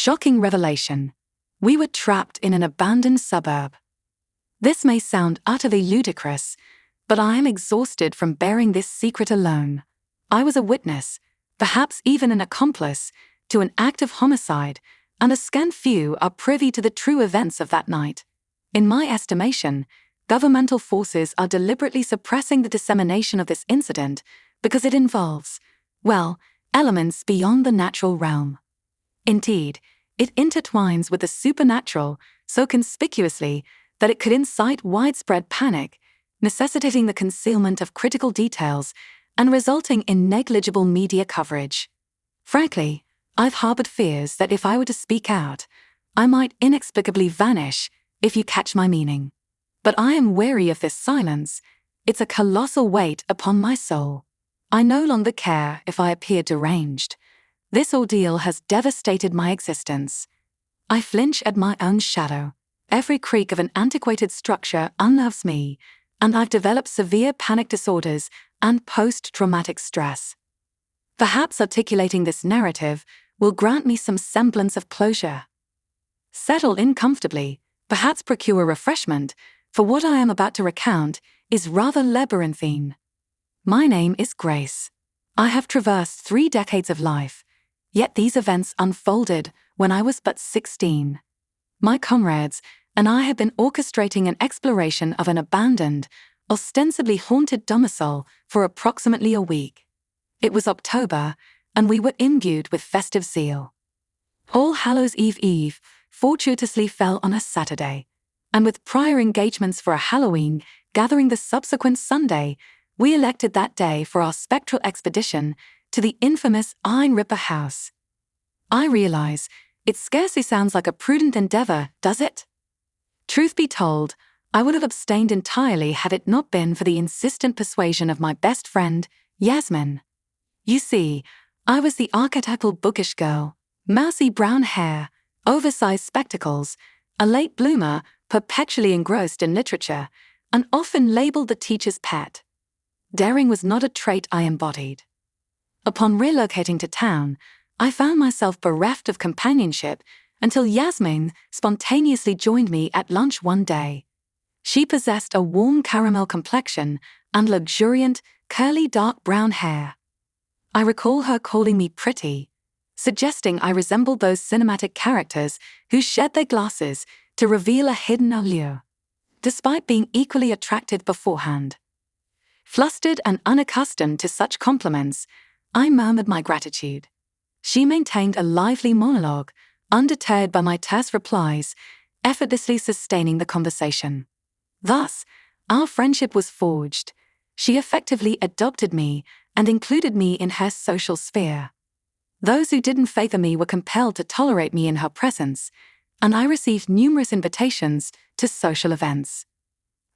Shocking revelation. We were trapped in an abandoned suburb. This may sound utterly ludicrous, but I am exhausted from bearing this secret alone. I was a witness, perhaps even an accomplice, to an act of homicide, and a scant few are privy to the true events of that night. In my estimation, governmental forces are deliberately suppressing the dissemination of this incident because it involves, well, elements beyond the natural realm. Indeed, it intertwines with the supernatural so conspicuously that it could incite widespread panic, necessitating the concealment of critical details and resulting in negligible media coverage. Frankly, I've harbored fears that if I were to speak out, I might inexplicably vanish, if you catch my meaning. But I am wary of this silence. It's a colossal weight upon my soul. I no longer care if I appear deranged. This ordeal has devastated my existence. I flinch at my own shadow. Every creak of an antiquated structure unnerves me, and I've developed severe panic disorders and post-traumatic stress. Perhaps articulating this narrative will grant me some semblance of closure. Settle in comfortably, perhaps procure refreshment, for what I am about to recount is rather labyrinthine. My name is Grace. I have traversed 3 decades of life, yet these events unfolded when I was but 16. My comrades and I had been orchestrating an exploration of an abandoned, ostensibly haunted domicile for approximately a week. It was October, and we were imbued with festive zeal. All Hallows' Eve fortuitously fell on a Saturday, and with prior engagements for a Halloween gathering the subsequent Sunday, we elected that day for our spectral expedition to the infamous Iron Ripper house. I realize, it scarcely sounds like a prudent endeavor, does it? Truth be told, I would have abstained entirely had it not been for the insistent persuasion of my best friend, Yasmin. You see, I was the archetypal bookish girl, mousy brown hair, oversized spectacles, a late bloomer, perpetually engrossed in literature, and often labeled the teacher's pet. Daring was not a trait I embodied. Upon relocating to town, I found myself bereft of companionship until Yasmin spontaneously joined me at lunch one day. She possessed a warm caramel complexion and luxuriant, curly dark brown hair. I recall her calling me pretty, suggesting I resembled those cinematic characters who shed their glasses to reveal a hidden allure, despite being equally attractive beforehand. Flustered and unaccustomed to such compliments, I murmured my gratitude. She maintained a lively monologue, undeterred by my terse replies, effortlessly sustaining the conversation. Thus, our friendship was forged. She effectively adopted me and included me in her social sphere. Those who didn't favor me were compelled to tolerate me in her presence, and I received numerous invitations to social events.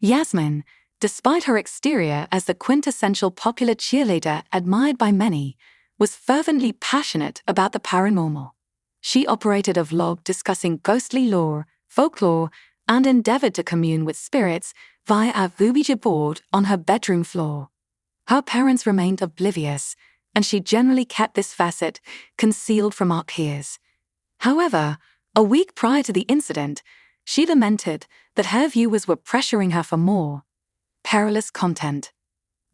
Yasmin, despite her exterior as the quintessential popular cheerleader admired by many, was fervently passionate about the paranormal. She operated a vlog discussing ghostly lore, folklore, and endeavored to commune with spirits via a Ouija board on her bedroom floor. Her parents remained oblivious, and she generally kept this facet concealed from our peers. However, a week prior to the incident, she lamented that her viewers were pressuring her for more perilous content.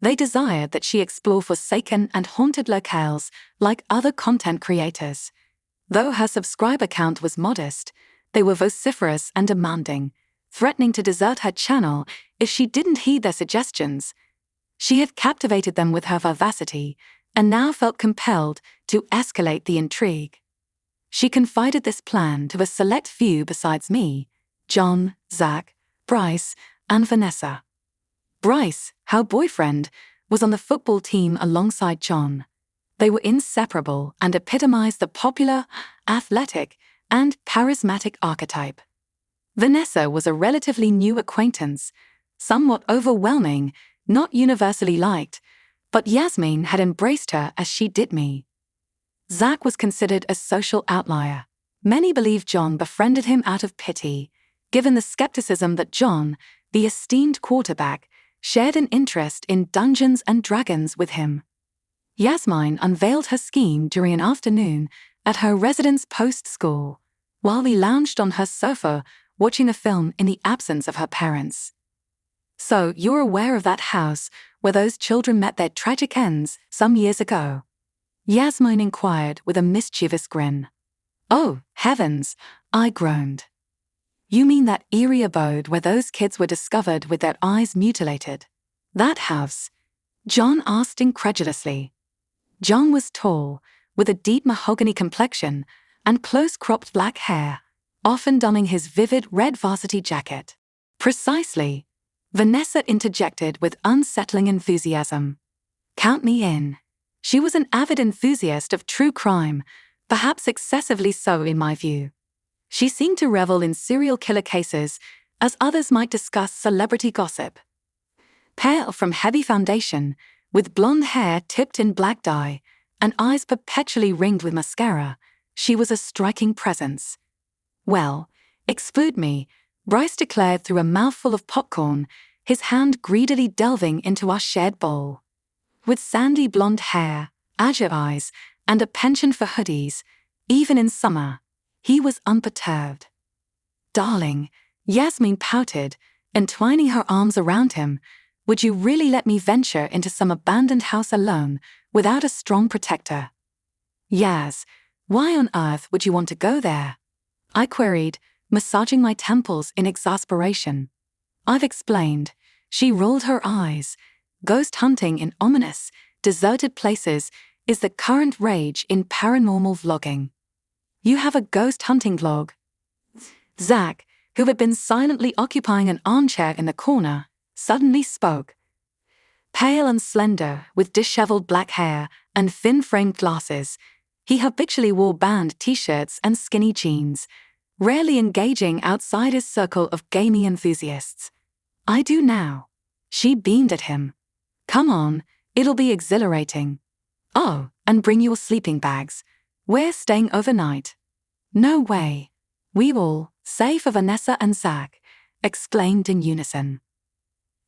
They desired that she explore forsaken and haunted locales like other content creators. Though her subscriber count was modest, they were vociferous and demanding, threatening to desert her channel if she didn't heed their suggestions. She had captivated them with her vivacity and now felt compelled to escalate the intrigue. She confided this plan to a select few besides me: John, Zach, Bryce, and Vanessa. Bryce, her boyfriend, was on the football team alongside John. They were inseparable and epitomized the popular, athletic, and charismatic archetype. Vanessa was a relatively new acquaintance, somewhat overwhelming, not universally liked, but Yasmin had embraced her as she did me. Zach was considered a social outlier. Many believed John befriended him out of pity, given the skepticism that John, the esteemed quarterback, shared an interest in Dungeons and Dragons with him. Yasmin unveiled her scheme during an afternoon at her residence post-school, while we lounged on her sofa, watching a film in the absence of her parents. So, you're aware of that house where those children met their tragic ends some years ago? Yasmin inquired with a mischievous grin. Oh, heavens, I groaned. You mean that eerie abode where those kids were discovered with their eyes mutilated? That house? John asked incredulously. John was tall, with a deep mahogany complexion and close-cropped black hair, often donning his vivid red varsity jacket. Precisely, Vanessa interjected with unsettling enthusiasm. Count me in. She was an avid enthusiast of true crime, perhaps excessively so in my view. She seemed to revel in serial killer cases, as others might discuss celebrity gossip. Pale from heavy foundation, with blonde hair tipped in black dye, and eyes perpetually ringed with mascara, she was a striking presence. Well, exclude me, Bryce declared through a mouthful of popcorn, his hand greedily delving into our shared bowl. With sandy blonde hair, azure eyes, and a penchant for hoodies, even in summer, he was unperturbed. Darling, Yasmin pouted, entwining her arms around him, would you really let me venture into some abandoned house alone, without a strong protector? Yas, why on earth would you want to go there? I queried, massaging my temples in exasperation. I've explained. She rolled her eyes. Ghost hunting in ominous, deserted places is the current rage in paranormal vlogging. You have a ghost hunting vlog? Zach, who had been silently occupying an armchair in the corner, suddenly spoke. Pale and slender, with disheveled black hair and thin-framed glasses, he habitually wore band t-shirts and skinny jeans, rarely engaging outside his circle of gaming enthusiasts. I do now. She beamed at him. Come on, it'll be exhilarating. Oh, and bring your sleeping bags. We're staying overnight. No way. We all, save for Vanessa and Zach, exclaimed in unison.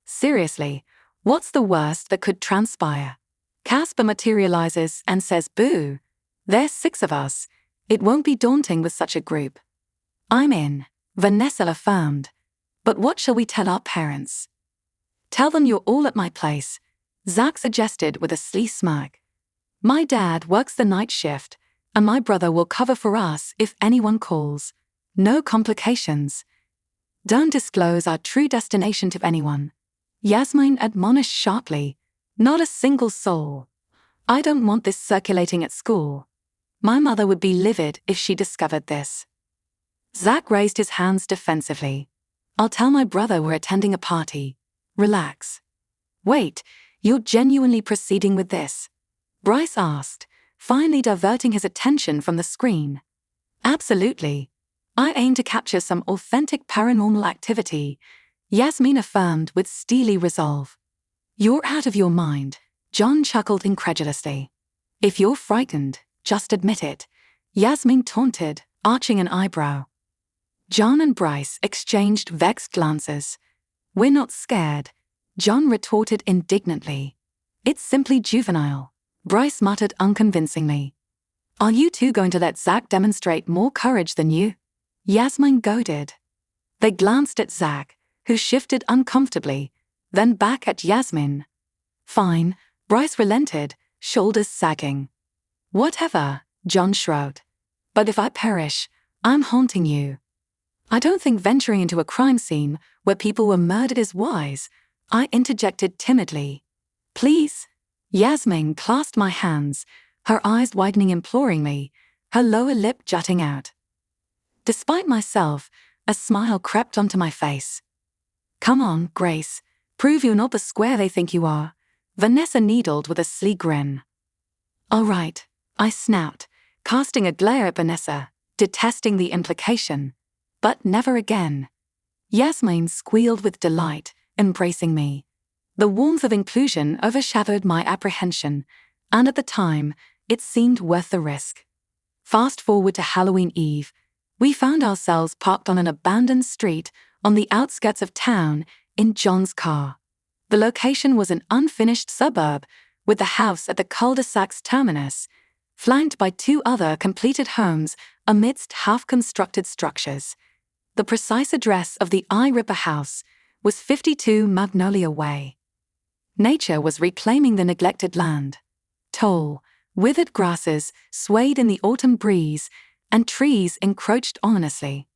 Seriously, what's the worst that could transpire? Casper materializes and says boo. There's 6 of us. It won't be daunting with such a group. I'm in, Vanessa affirmed. But what shall we tell our parents? Tell them you're all at my place, Zach suggested with a sly smirk. My dad works the night shift, and my brother will cover for us if anyone calls. No complications. Don't disclose our true destination to anyone. Yasmin admonished sharply. Not a single soul. I don't want this circulating at school. My mother would be livid if she discovered this. Zach raised his hands defensively. I'll tell my brother we're attending a party. Relax. Wait, you're genuinely proceeding with this? Bryce asked, finally diverting his attention from the screen. Absolutely. I aim to capture some authentic paranormal activity, Yasmin affirmed with steely resolve. You're out of your mind, John chuckled incredulously. If you're frightened, just admit it, Yasmin taunted, arching an eyebrow. John and Bryce exchanged vexed glances. We're not scared, John retorted indignantly. It's simply juvenile, Bryce muttered unconvincingly. Are you two going to let Zach demonstrate more courage than you? Yasmin goaded. They glanced at Zach, who shifted uncomfortably, then back at Yasmin. Fine, Bryce relented, shoulders sagging. Whatever, John shrugged. But if I perish, I'm haunting you. I don't think venturing into a crime scene where people were murdered is wise, I interjected timidly. Please? Yasmin clasped my hands, her eyes widening imploringly, her lower lip jutting out. Despite myself, a smile crept onto my face. Come on, Grace, prove you're not the square they think you are, Vanessa needled with a sly grin. All right, I snapped, casting a glare at Vanessa, detesting the implication. But never again. Yasmin squealed with delight, embracing me. The warmth of inclusion overshadowed my apprehension, and at the time, it seemed worth the risk. Fast forward to Halloween Eve, we found ourselves parked on an abandoned street on the outskirts of town in John's car. The location was an unfinished suburb, with the house at the cul-de-sac's terminus, flanked by 2 other completed homes amidst half-constructed structures. The precise address of the Eye Ripper house was 52 Magnolia Way. Nature was reclaiming the neglected land. Tall, withered grasses swayed in the autumn breeze, and trees encroached ominously.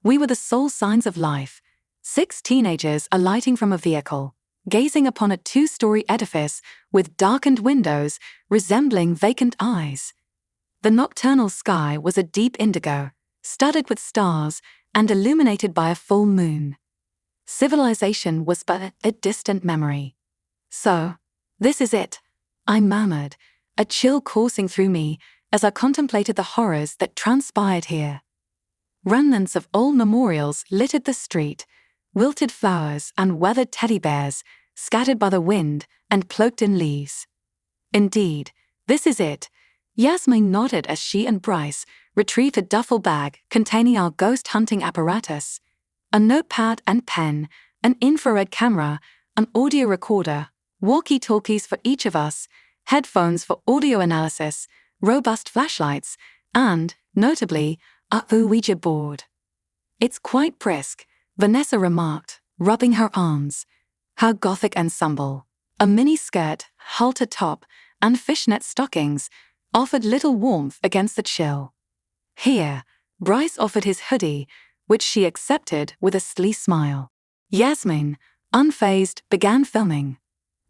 We were the sole signs of life, 6 teenagers alighting from a vehicle, gazing upon a 2-story edifice with darkened windows resembling vacant eyes. The nocturnal sky was a deep indigo, studded with stars and illuminated by a full moon. Civilization was but a distant memory. So, this is it, I murmured, a chill coursing through me as I contemplated the horrors that transpired here. Remnants of old memorials littered the street, wilted flowers and weathered teddy bears scattered by the wind and cloaked in leaves. Indeed, this is it. Yasmin nodded as she and Bryce retrieved a duffel bag containing our ghost hunting apparatus, a notepad and pen, an infrared camera, an audio recorder, walkie-talkies for each of us, headphones for audio analysis, robust flashlights, and, notably, a Ouija board. It's quite brisk, Vanessa remarked, rubbing her arms. Her gothic ensemble, a mini-skirt, halter top, and fishnet stockings, offered little warmth against the chill. Here, Bryce offered his hoodie, which she accepted with a sly smile. Yasmin, unfazed, began filming.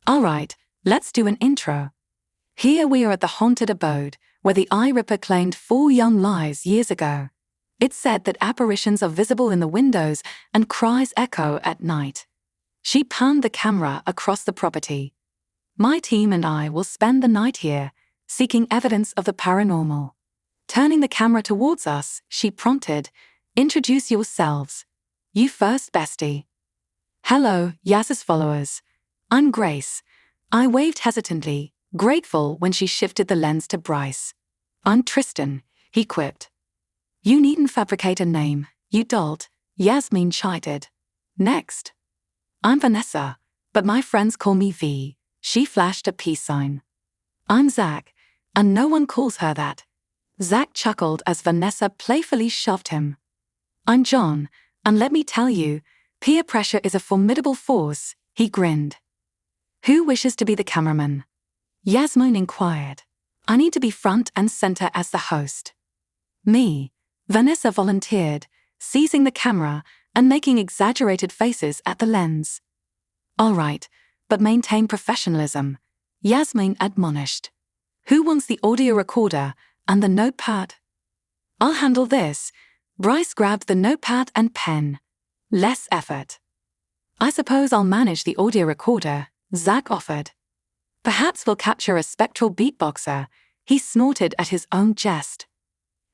All right, let's do an intro. Here we are at the haunted abode, where the Eye Ripper claimed 4 young lives years ago. It's said that apparitions are visible in the windows and cries echo at night. She panned the camera across the property. My team and I will spend the night here, seeking evidence of the paranormal. Turning the camera towards us, she prompted, "Introduce yourselves. You first, bestie." "Hello, Yaz's followers. I'm Grace." I waved hesitantly, grateful when she shifted the lens to Bryce. "I'm Tristan," he quipped. "You needn't fabricate a name, you dolt," Yasmin chided. "Next." "I'm Vanessa, but my friends call me V." She flashed a peace sign. "I'm Zach, and no one calls her that." Zach chuckled as Vanessa playfully shoved him. "I'm John, and let me tell you, peer pressure is a formidable force," he grinned. "Who wishes to be the cameraman?" Yasmin inquired. "I need to be front and center as the host." "Me," Vanessa volunteered, seizing the camera and making exaggerated faces at the lens. "All right, but maintain professionalism," Yasmin admonished. "Who wants the audio recorder and the notepad?" "I'll handle this." Bryce grabbed the notepad and pen. Less effort. "I suppose I'll manage the audio recorder," Zach offered. "Perhaps we'll capture a spectral beatboxer," he snorted at his own jest.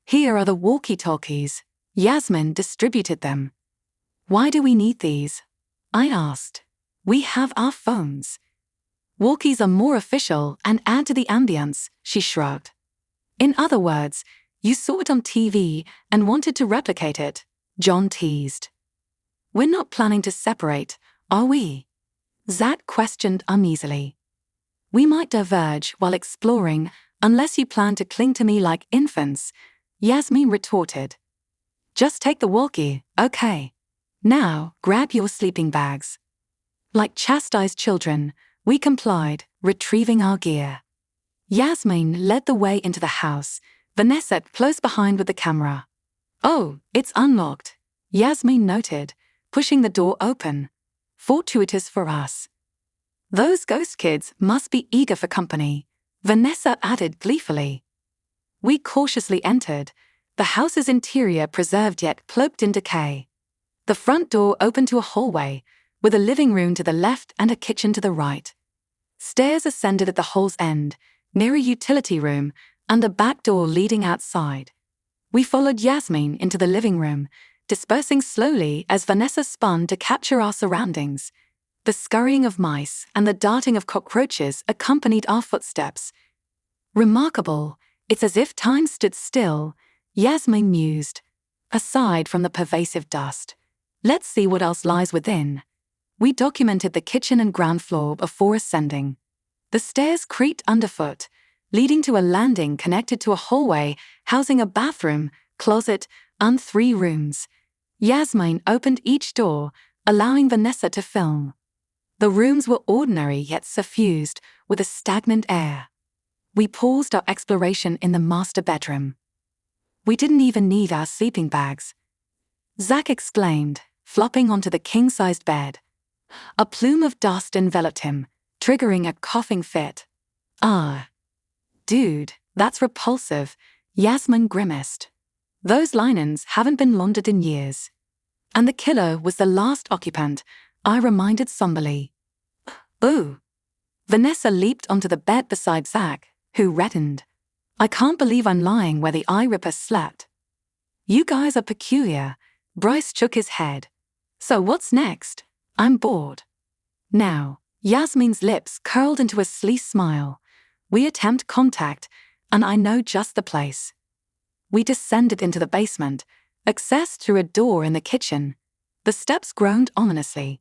"Here are the walkie-talkies." Yasmin distributed them. "Why do we need these?" I asked. "We have our phones." "Walkies are more official and add to the ambience," she shrugged. "In other words, you saw it on TV and wanted to replicate it," John teased. "We're not planning to separate, are we?" Zach questioned uneasily. "We might diverge while exploring, unless you plan to cling to me like infants," Yasmin retorted. "Just take the walkie, okay? Now, grab your sleeping bags." Like chastised children, we complied, retrieving our gear. Yasmin led the way into the house, Vanessa close behind with the camera. "Oh, it's unlocked," Yasmin noted, pushing the door open. "Fortuitous for us." "Those ghost kids must be eager for company," Vanessa added gleefully. We cautiously entered, the house's interior preserved yet cloaked in decay. The front door opened to a hallway, with a living room to the left and a kitchen to the right. Stairs ascended at the hall's end, near a utility room, and a back door leading outside. We followed Yasmin into the living room, dispersing slowly as Vanessa spun to capture our surroundings. The scurrying of mice and the darting of cockroaches accompanied our footsteps. "Remarkable, it's as if time stood still," Yasmin mused. "Aside from the pervasive dust, let's see what else lies within." We documented the kitchen and ground floor before ascending. The stairs creaked underfoot, leading to a landing connected to a hallway housing a bathroom, closet, and 3 rooms. Yasmin opened each door, allowing Vanessa to film. The rooms were ordinary yet suffused with a stagnant air. We paused our exploration in the master bedroom. We didn't even need our sleeping bags. Zach exclaimed, flopping onto the king-sized bed. A plume of dust enveloped him, triggering a coughing fit. "Ah. Dude, that's repulsive," Yasmin grimaced. "Those linens haven't been laundered in years." "And the killer was the last occupant," I reminded somberly. "Ooh." Vanessa leaped onto the bed beside Zach, who reddened. "I can't believe I'm lying where the eye ripper slept." "You guys are peculiar," Bryce shook his head. "So what's next? I'm bored." Now, Yasmin's lips curled into a sleaze smile. "We attempt contact, and I know just the place." We descended into the basement, accessed through a door in the kitchen. The steps groaned ominously.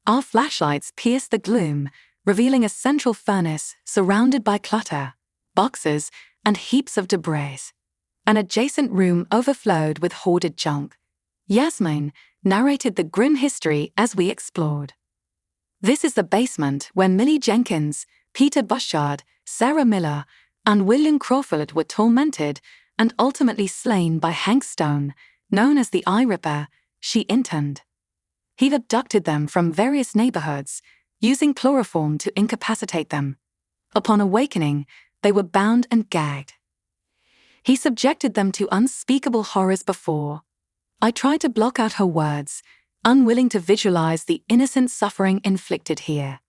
Our flashlights pierced the gloom, revealing a central furnace surrounded by clutter, boxes, and heaps of debris. An adjacent room overflowed with hoarded junk. Yasmin narrated the grim history as we explored. "This is the basement where Millie Jenkins, Peter Bushard, Sarah Miller, and William Crawford were tormented and ultimately slain by Hank Stone, known as the Eye Ripper," she intoned. "He'd abducted them from various neighborhoods, using chloroform to incapacitate them. Upon awakening, they were bound and gagged. He subjected them to unspeakable horrors before." I tried to block out her words, unwilling to visualize the innocent suffering inflicted here.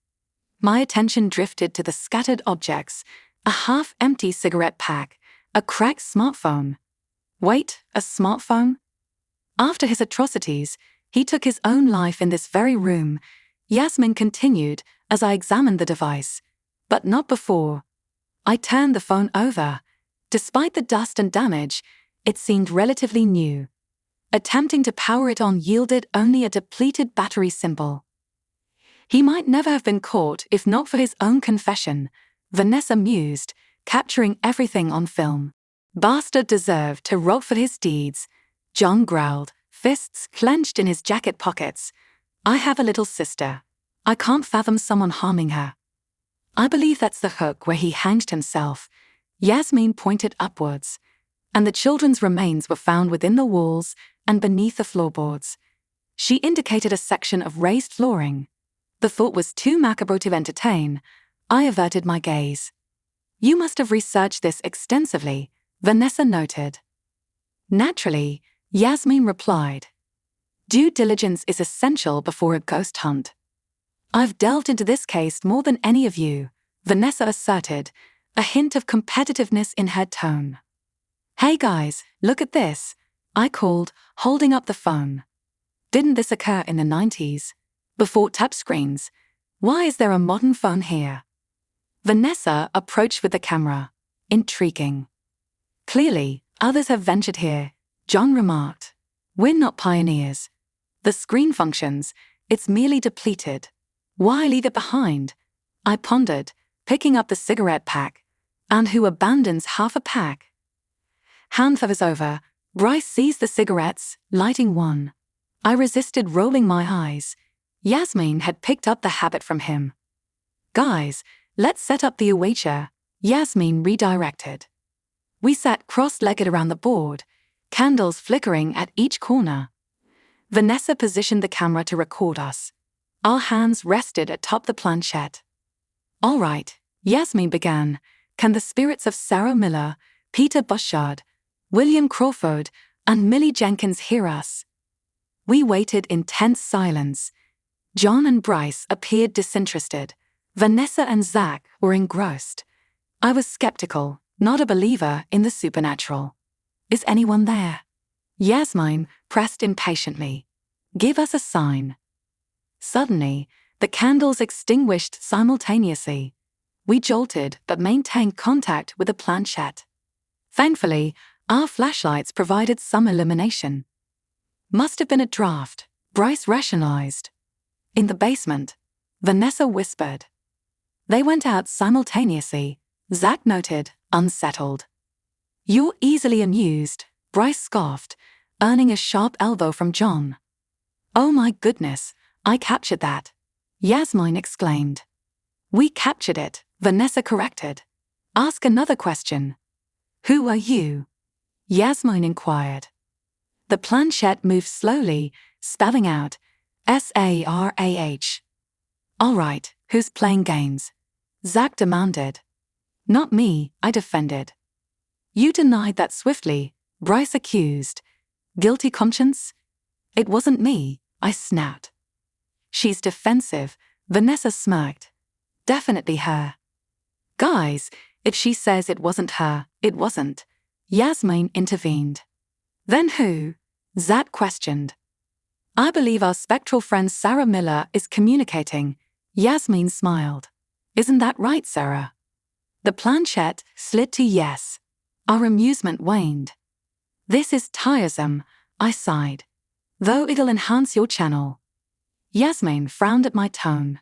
My attention drifted to the scattered objects, a half-empty cigarette pack, a cracked smartphone. Wait, a smartphone? After his atrocities, he took his own life in this very room, Yasmin continued as I examined the device. But not before. I turned the phone over. Despite the dust and damage, it seemed relatively new. Attempting to power it on yielded only a depleted battery symbol. "He might never have been caught if not for his own confession," Vanessa mused, capturing everything on film. "Bastard deserved to rot for his deeds," John growled, fists clenched in his jacket pockets. "I have a little sister. I can't fathom someone harming her." "I believe that's the hook where he hanged himself," Yasmin pointed upwards. "And the children's remains were found within the walls and beneath the floorboards." She indicated a section of raised flooring. The thought was too macabre to entertain. I averted my gaze. "You must have researched this extensively," Vanessa noted. "Naturally," Yasmin replied. "Due diligence is essential before a ghost hunt." "I've delved into this case more than any of you," Vanessa asserted, a hint of competitiveness in her tone. "Hey guys, look at this," I called, holding up the phone. "Didn't this occur in the 90s? Before touchscreens? Why is there a modern phone here?" Vanessa approached with the camera. "Intriguing." "Clearly, others have ventured here," John remarked. "We're not pioneers. The screen functions, it's merely depleted. Why leave it behind?" I pondered, picking up the cigarette pack. "And who abandons half a pack?" Hand was over. Bryce seized the cigarettes, lighting one. I resisted rolling my eyes. Yasmin had picked up the habit from him. "Guys, let's set up the Ouija," Yasmin redirected. We sat cross-legged around the board, candles flickering at each corner. Vanessa positioned the camera to record us. Our hands rested atop the planchette. "All right," Yasmin began. "Can the spirits of Sarah Miller, Peter Bushard, William Crawford, and Millie Jenkins hear us?" We waited in tense silence. John and Bryce appeared disinterested. Vanessa and Zach were engrossed. I was skeptical, not a believer in the supernatural. "Is anyone there?" Yasmin pressed impatiently. "Give us a sign." Suddenly, the candles extinguished simultaneously. We jolted but maintained contact with the planchette. Thankfully, our flashlights provided some illumination. "Must have been a draft," Bryce rationalized. "In the basement," Vanessa whispered. "They went out simultaneously," Zach noted, unsettled. "You're easily amused," Bryce scoffed, earning a sharp elbow from John. "Oh my goodness, I captured that," Yasmin exclaimed. "We captured it," Vanessa corrected. "Ask another question." "Who are you?" Yasmin inquired. The planchette moved slowly, spelling out SARAH. "All right, who's playing games?" Zach demanded. "Not me," I defended. "You denied that swiftly," Bryce accused. "Guilty conscience?" "It wasn't me," I snapped. "She's defensive," Vanessa smirked. "Definitely her." "Guys, if she says it wasn't her, it wasn't," Yasmin intervened. "Then who?" Zach questioned. "I believe our spectral friend Sarah Miller is communicating," Yasmin smiled. "Isn't that right, Sarah?" The planchette slid to yes. Our amusement waned. "This is tiresome," I sighed. "Though it'll enhance your channel." Yasmin frowned at my tone.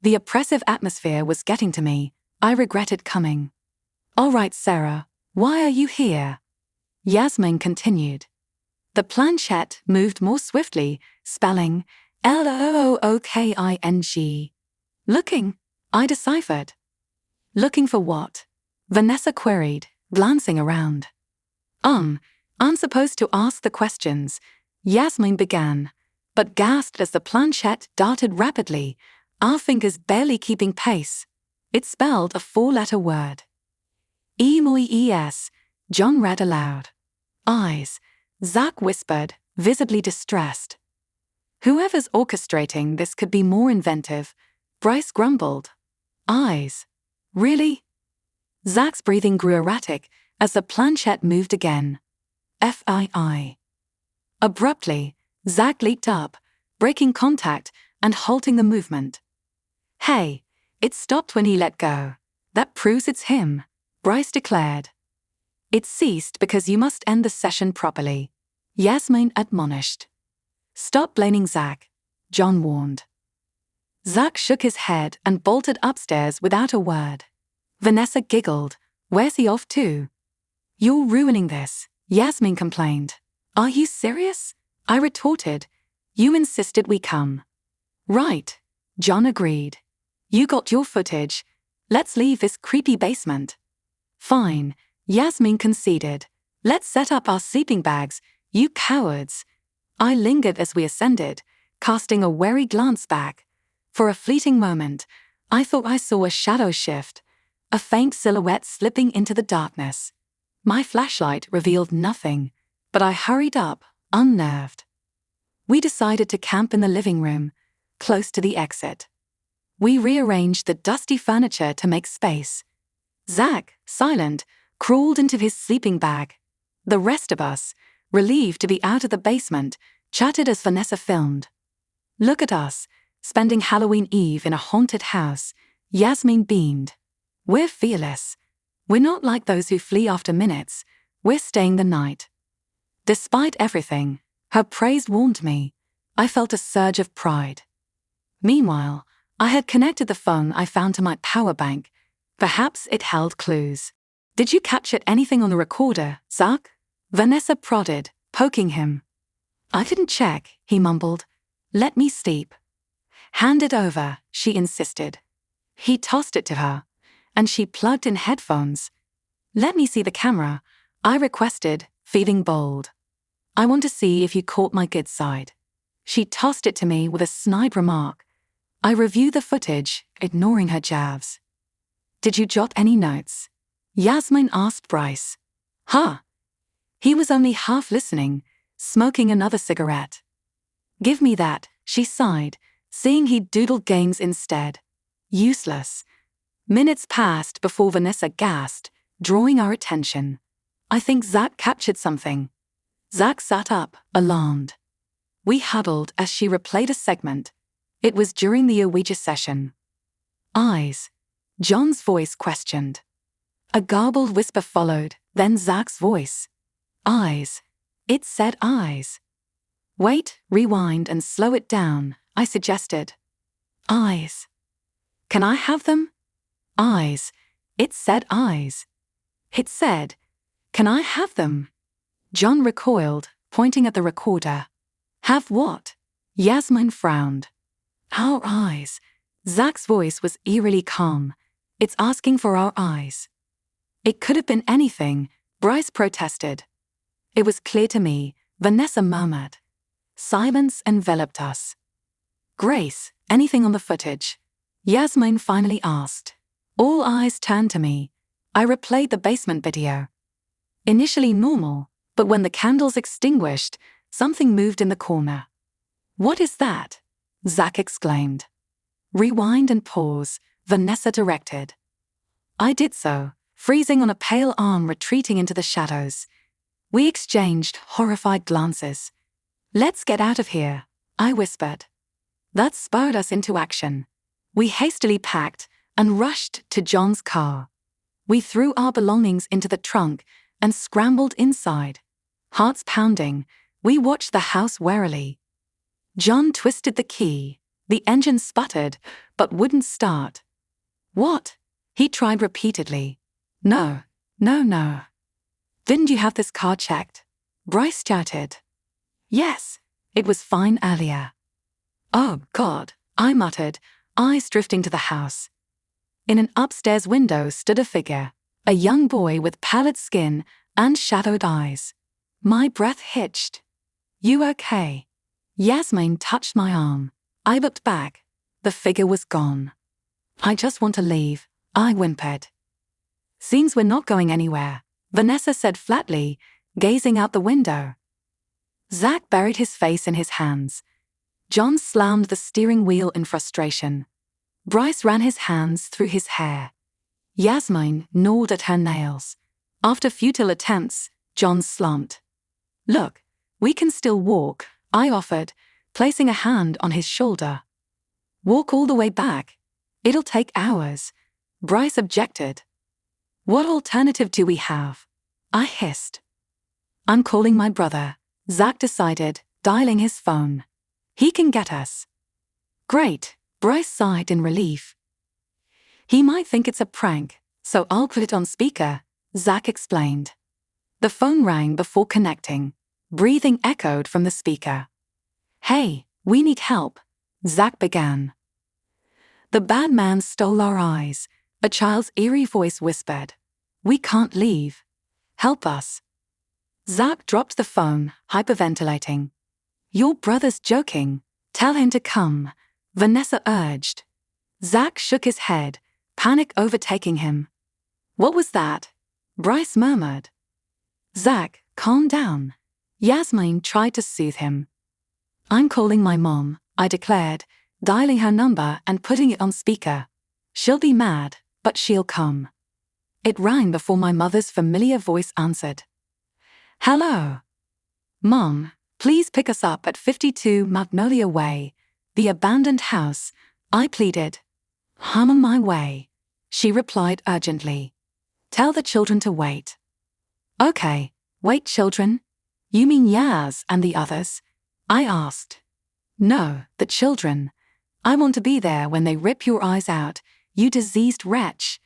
The oppressive atmosphere was getting to me. I regretted coming. "All right, Sarah, why are you here?" Yasmin continued. The planchette moved more swiftly, spelling LOOKING. "Looking," I deciphered. "Looking for what?" Vanessa queried, glancing around. I'm supposed to ask the questions," Yasmin began, but gasped as the planchette darted rapidly, our fingers barely keeping pace. It spelled a 4-letter word. EMOIES, John read aloud. "Eyes," Zach whispered, visibly distressed. "Whoever's orchestrating this could be more inventive," Bryce grumbled. "Eyes. Really?" Zach's breathing grew erratic as the planchette moved again. FII. Abruptly, Zach leaped up, breaking contact and halting the movement. "Hey, it stopped when he let go. That proves it's him," Bryce declared. "It ceased because you must end the session properly," Yasmin admonished. "Stop blaming Zach," John warned. Zach shook his head and bolted upstairs without a word. Vanessa giggled. "Where's he off to?" "You're ruining this," Yasmin complained. "Are you serious?" I retorted. "You insisted we come." "Right," John agreed. "You got your footage. Let's leave this creepy basement." "Fine," Yasmin conceded. "Let's set up our sleeping bags, you cowards." I lingered as we ascended, casting a wary glance back. For a fleeting moment, I thought I saw a shadow shift, a faint silhouette slipping into the darkness. My flashlight revealed nothing, but I hurried up, unnerved. We decided to camp in the living room, close to the exit. We rearranged the dusty furniture to make space. Zach, silent, crawled into his sleeping bag. The rest of us, relieved to be out of the basement, chatted as Vanessa filmed. "Look at us, spending Halloween Eve in a haunted house," Yasmin beamed. "We're fearless. We're not like those who flee after minutes. We're staying the night." Despite everything, her praise warmed me. I felt a surge of pride. Meanwhile, I had connected the phone I found to my power bank. Perhaps it held clues. "Did you capture anything on the recorder, Zach?" Vanessa prodded, poking him. "I didn't check," he mumbled. "Let me sleep." "Hand it over," she insisted. He tossed it to her, and she plugged in headphones. "Let me see the camera," I requested, feeling bold. "I want to see if you caught my good side." She tossed it to me with a snide remark. I reviewed the footage, ignoring her jabs. "Did you jot any notes?" Yasmin asked Bryce. "Huh." He was only half listening, smoking another cigarette. "Give me that," she sighed, seeing he'd doodled games instead. Useless. Minutes passed before Vanessa gasped, drawing our attention. "I think Zach captured something." Zach sat up, alarmed. We huddled as she replayed a segment. It was during the Ouija session. "Eyes?" John's voice questioned. A garbled whisper followed, then Zach's voice. "Eyes." It said eyes. "Wait, rewind and slow it down," I suggested. "Eyes." "Can I have them?" "Eyes." It said eyes. It said, "Can I have them?" John recoiled, pointing at the recorder. Have what? Yasmin frowned. Our eyes. Zach's voice was eerily calm. It's asking for our eyes. It could have been anything, Bryce protested. It was clear to me, Vanessa murmured. Silence enveloped us. Grace, anything on the footage? Yasmin finally asked. All eyes turned to me. I replayed the basement video. Initially normal, but when the candles extinguished, something moved in the corner. What is that? Zach exclaimed. Rewind and pause, Vanessa directed. I did so, freezing on a pale arm retreating into the shadows. We exchanged horrified glances. Let's get out of here, I whispered. That spurred us into action. We hastily packed and rushed to John's car. We threw our belongings into the trunk and scrambled inside. Hearts pounding, we watched the house warily. John twisted the key. The engine sputtered, but wouldn't start. What? He tried repeatedly. No. Didn't you have this car checked? Bryce shouted. Yes, it was fine earlier. Oh, God, I muttered, eyes drifting to the house. In an upstairs window stood a figure, a young boy with pallid skin and shadowed eyes. My breath hitched. You okay? Yasmin touched my arm. I looked back. The figure was gone. I just want to leave, I whimpered. Seems we're not going anywhere, Vanessa said flatly, gazing out the window. Zach buried his face in his hands. John slammed the steering wheel in frustration. Bryce ran his hands through his hair. Yasmin gnawed at her nails. After futile attempts, John slumped. Look, we can still walk, I offered, placing a hand on his shoulder. Walk all the way back. It'll take hours. Bryce objected. What alternative do we have? I hissed. I'm calling my brother, Zach decided, dialing his phone. He can get us. Great, Bryce sighed in relief. He might think it's a prank, so I'll put it on speaker, Zach explained. The phone rang before connecting. Breathing echoed from the speaker. Hey, we need help, Zach began. The bad man stole our eyes, a child's eerie voice whispered. We can't leave. Help us. Zach dropped the phone, hyperventilating. Your brother's joking. Tell him to come, Vanessa urged. Zach shook his head, panic overtaking him. What was that? Bryce murmured. Zach, calm down. Yasmin tried to soothe him. I'm calling my mom, I declared, dialing her number and putting it on speaker. She'll be mad, but she'll come. It rang before my mother's familiar voice answered. Hello. Mom, please pick us up at 52 Magnolia Way, the abandoned house, I pleaded. I'm on my way, she replied urgently. Tell the children to wait. Okay, wait children? You mean Yaz and the others? I asked. No, the children. I want to be there when they rip your eyes out, you diseased wretch.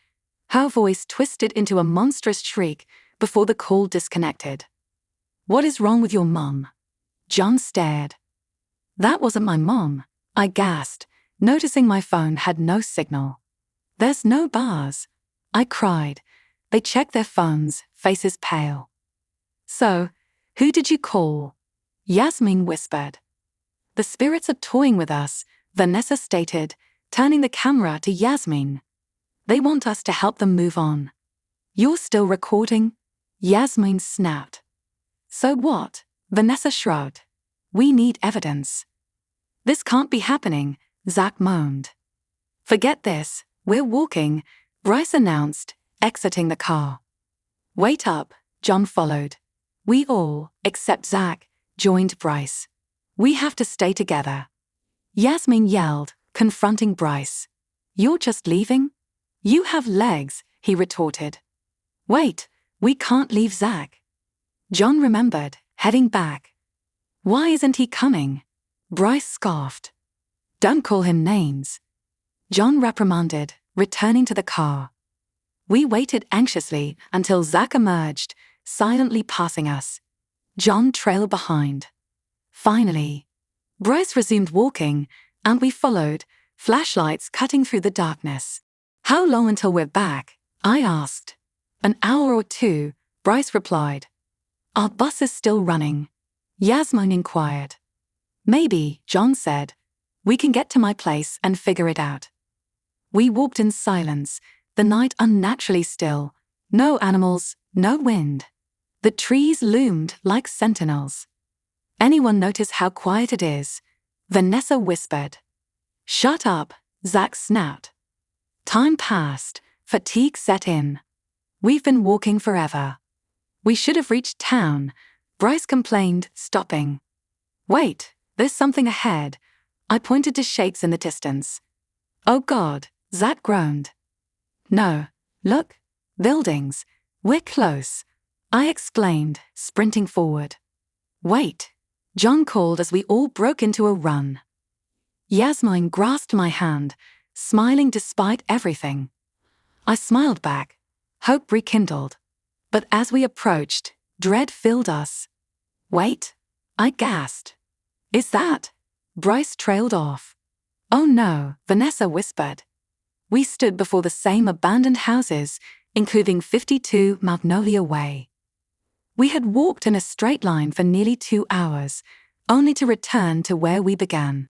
Her voice twisted into a monstrous shriek before the call disconnected. What is wrong with your mum? John stared. That wasn't my mom, I gasped, noticing my phone had no signal. There's no bars. I cried. They checked their phones, faces pale. So, who did you call? Yasmin whispered. The spirits are toying with us, Vanessa stated, turning the camera to Yasmin. They want us to help them move on. You're still recording? Yasmin snapped. So what? Vanessa shrugged. We need evidence. This can't be happening, Zach moaned. Forget this, we're walking, Bryce announced, exiting the car. Wait up, John followed. We all, except Zach, joined Bryce. We have to stay together. Yasmin yelled, confronting Bryce. You're just leaving? You have legs, he retorted. Wait, we can't leave Zach. John remembered, heading back. Why isn't he coming? Bryce scoffed. Don't call him names. John reprimanded, returning to the car. We waited anxiously until Zach emerged, silently passing us. John trailed behind. Finally, Bryce resumed walking, and we followed, flashlights cutting through the darkness. "How long until we're back?" I asked. "An hour or two," Bryce replied. "Our bus is still running," Yasmin inquired. "Maybe," John said. "We can get to my place and figure it out." We walked in silence, the night unnaturally still. No animals, no wind. The trees loomed like sentinels. "Anyone notice how quiet it is?" Vanessa whispered. "Shut up," Zach snapped. Time passed, fatigue set in. "We've been walking forever." "We should have reached town," Bryce complained, stopping. "Wait, there's something ahead." I pointed to shapes in the distance. "Oh God," Zach groaned. "No, look, buildings. We're close," I exclaimed, sprinting forward. "Wait," John called as we all broke into a run. Yasmin grasped my hand, smiling despite everything. I smiled back, hope rekindled. But as we approached, dread filled us. "Wait," I gasped. "Is that?" Bryce trailed off. "Oh no," Vanessa whispered. We stood before the same abandoned houses, including 52 Magnolia Way. We had walked in a straight line for nearly 2 hours, only to return to where we began.